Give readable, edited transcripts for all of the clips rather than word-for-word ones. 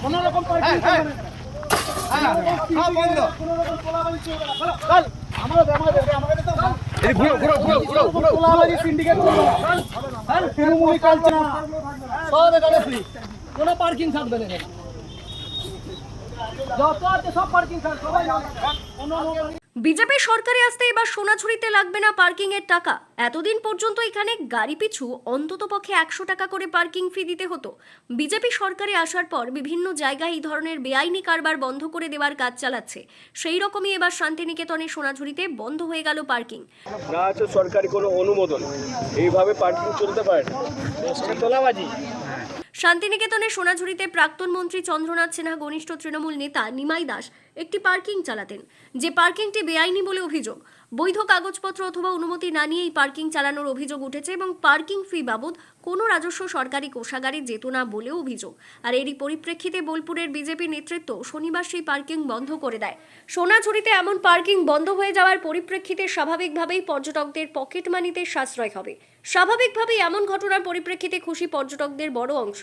কোনো রকম পার্কিং চলবে না। সব বন্ধ। কোনো রকম তোলাবাজি চলবে না। চল আমাদের তো তোলাবাজি সিন্ডিকেট চলবে না। তৃণমূলী কালচার সব এখানে ফ্রি, কোনো পার্কিং থাকবে না। যত আছে সব পার্কিং থাকবে, সবাই কোনো বিজেপি সরকারে আসতে এবার সোনাঝুরিতে লাগবে না পার্কিং এর টাকা। এতদিন পর্যন্ত এখানে গাড়ি পিছু অন্ততপক্ষে 100 টাকা করে পার্কিং ফি দিতে হতো। বিজেপি সরকারে আসার পর বিভিন্ন জায়গায় এই ধরনের বেআইনি কারবার বন্ধ করে দেওয়ার কাজ চালাচ্ছে। সেই রকমই এবার শান্তিনিকেতনে সোনাঝুরিতে বন্ধ হয়ে গেল পার্কিং। না আছে সরকারি কোনো অনুমোদন, এইভাবে পার্কিং চলতে পারে না, তোলাবাজি। শান্তিনিকেতনে সোনাঝুরিতে প্রাক্তন মন্ত্রী চন্দ্রনাথ সিনহা ঘনিষ্ঠ তৃণমূল নেতা নিমাই দাস একটি পার্কিং চালাতেন, যে পার্কিংটি বেআইনি বলে অভিযোগ। বৈধ কাগজপত্র অথবা অনুমতি না নিয়ে এই পার্কিং চালানোর অভিযোগ উঠেছে এবং পার্কিং ফি বাবদ কোনো রাজস্ব সরকারি কোষাগারে যেত না বলেও অভিযোগ। আর এরই পরিপ্রেক্ষিতে বোলপুরের বিজেপি নেতৃত্ব শনিবার সেই পার্কিং বন্ধ করে দেয়। সোনাঝুরিতে এমন পার্কিং বন্ধ হয়ে যাওয়ার পরিপ্রেক্ষিতে স্বাভাবিকভাবেই পর্যটকদের পকেট মানিতে সাশ্রয় হবে। স্বাভাবিকভাবেই এমন ঘটনার পরিপ্রেক্ষিতে খুশি পর্যটকদের বড় অংশ।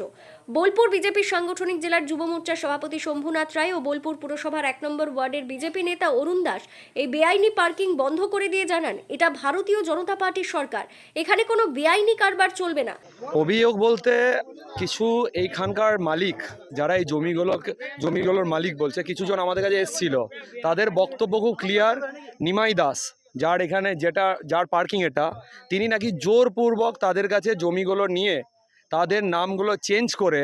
বোলপুর বিজেপির সাংগঠনিক জেলার যুব মোর্চার সভাপতি শম্ভুনাথ রায় ও বোলপুর পুরসভার 1 নম্বর ওয়ার্ডের বিজেপি নেতা অরুণ দাস এই বেআইনি পার্কিং বন্ধ করে দিয়ে জানান, এটা ভারতীয় জনতা পার্টির সরকার, এখানে কোনো বেআইনি কারবার চলবে না। অভিযোগ বলতে কিছু এইখানকার মালিক যারা এই জমিগুলোর মালিক বলছে, কিছু জন আমাদের কাছে এসেছিল, তাদের বক্তব্য খুব ক্লিয়ার। নিমাই দাস যার এখানে যার পার্কিং এটা, তিনি নাকি জোরপূর্বক তাদের কাছে জমিগুলো নিয়ে তাদের নামগুলো চেঞ্জ করে,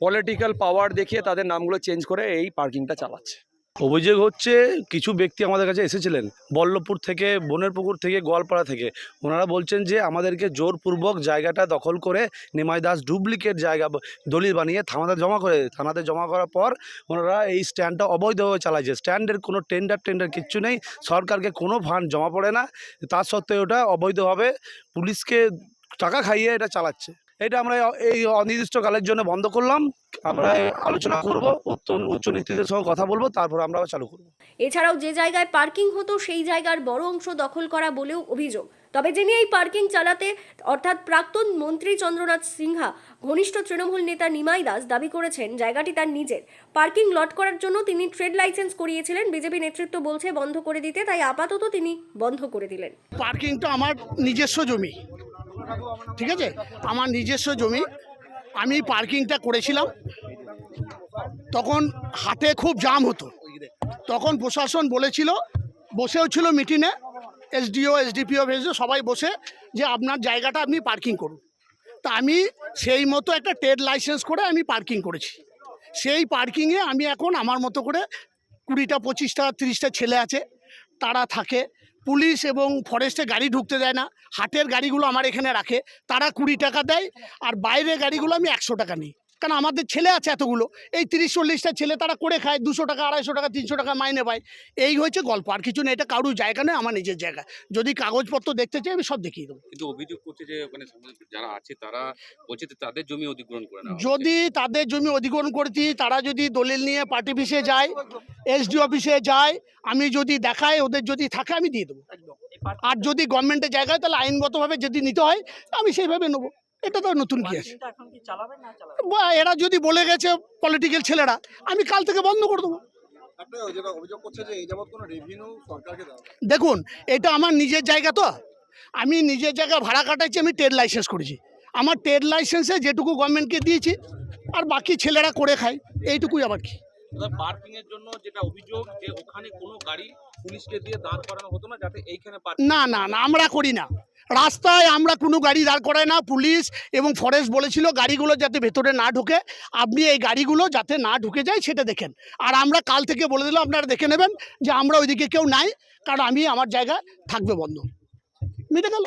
পলিটিক্যাল পাওয়ার দেখিয়ে তাদের নামগুলো চেঞ্জ করে এই পার্কিংটা চালাচ্ছে। অভিযোগ হচ্ছে কিছু ব্যক্তি আমাদের কাছে এসেছিলেন বল্লভপুর থেকে, বনের পুকুর থেকে, গোয়ালপাড়া থেকে। ওনারা বলছেন যে আমাদেরকে জোরপূর্বক জায়গাটা দখল করে নিমাই দাস ডুপ্লিকেট জায়গা দলিল বানিয়ে থানাতে জমা করার পর ওনারা এই স্ট্যান্ডটা অবৈধভাবে চালাইছে। স্ট্যান্ডের কোনো টেন্ডার কিচ্ছু নেই, সরকারকে কোনো ফান্ড জমা পড়ে না, তার সত্ত্বেও ওটা অবৈধভাবে পুলিশকে টাকা খাইয়ে এটা চালাচ্ছে। এটা আমরা এই অনির্দিষ্টকালের জন্য বন্ধ করলাম। আমরা আলোচনা করব, উচ্চ নেতৃত্বের সঙ্গে কথা বলবো, তারপর আমরা চালু করব। এছাড়াও যে জায়গায় পার্কিং হতো সেই জায়গার বড় অংশ দখল করা বলেও অভিযোগ। তবে যিনি এই পার্কিং চালাতে অর্থাৎ প্রাক্তন মন্ত্রী চন্দ্রনাথ সিনহা ঘনিষ্ঠ তৃণমূল নেতা নিমাই দাস দাবি করেছেন জায়গাটি তার নিজের। পার্কিং লট করার জন্য তিনি ট্রেড লাইসেন্স করিয়েছিলেন। বিজেপি নেতৃত্ব বলছে বন্ধ করে দিতে, তাই আপাতত তিনি বন্ধ করে দিলেন। পার্কিংটা আমার নিজস্ব জমি, ঠিক আছে, আমার নিজস্ব জমি। আমি পার্কিংটা করেছিলাম, তখন হাটে খুব জাম হতো, তখন প্রশাসন বলেছিল, বসেও ছিল মিটিংয়ে, এসডিও এসডিপিও সবাই বসে, যে আপনার জায়গাটা আপনি পার্কিং করুন। তা আমি সেই মতো একটা ট্রেড লাইসেন্স করে আমি পার্কিং করেছি। সেই পার্কিংয়ে আমি এখন আমার মতো করে 20টা 25টা 30টা ছেলে আছে, তারা থাকে। পুলিশ এবং ফরেস্টে গাড়ি ঢুকতে দেয় না। হাটের গাড়িগুলো আমার এখানে রাখে, তারা 20 টাকা দেয়, আর বাইরের গাড়িগুলো আমি 100 টাকা নিই। কারণ আমাদের ছেলে আছে এতগুলো, এই 30-40টা ছেলে, তারা করে খায়, 200 টাকা 250 টাকা 300 টাকা মাইনে পায়। এই হয়েছে গল্প, আর কিছু নেই। এটা কারুর জায়গা নয়, আমার নিজের জায়গা। যদি কাগজপত্র দেখতে চাই আমি সব দেখিয়ে দেবো। কিন্তু অভিযোগ করছে যে ওখানে যারা আছে তারা বলছে যে তাদের জমি অধিগ্রহণ করে না। যদি তাদের জমি অধিগ্রহণ করছি, তারা যদি দলিল নিয়ে পার্টি অফিসে যায়, এসডি অফিসে যায়, আমি যদি দেখাই, ওদের যদি থাকে আমি দিয়ে দেবো। আর যদি গভর্নমেন্টের জায়গায়, তাহলে আইনগতভাবে যদি নিতে হয় আমি সেইভাবে নেবো। এটা তো নতুন কি আছে, এরা যদি বলে গেছে পলিটিক্যাল ছেলেরা, আমি কাল থেকে বন্ধ করে দেবো। দেখুন, এটা আমার নিজের জায়গা, তো আমি নিজের জায়গা ভাড়া কাটাচ্ছি, আমি ট্রেড লাইসেন্স করেছি। আমার ট্রেড লাইসেন্সে যেটুকু গভর্নমেন্টকে দিয়েছি, আর বাকি ছেলেরা করে খায়, এইটুকুই। আবার কি পার্কিং এর জন্য যেটা অভিযোগ, যে ওখানে কোনো গাড়ি পুলিশকে দিয়ে দাঁড় করানো হতো না, যাতে এইখানে না, আমরা করি না। রাস্তায় আমরা কোনো গাড়ি দাঁড় করাই না। পুলিশ এবং ফরেস্ট বলেছিল গাড়িগুলো যাতে ভেতরে না ঢুকে, আপনি এই গাড়িগুলো যাতে না ঢুকে যায় সেটা দেখেন। আর আমরা কাল থেকে বলে দিলাম, আপনারা দেখে নেবেন যে আমরা ওইদিকে কেউ নাই, কারণ আমি আমার জায়গা থাকবে বন্ধ। মিটে গেল।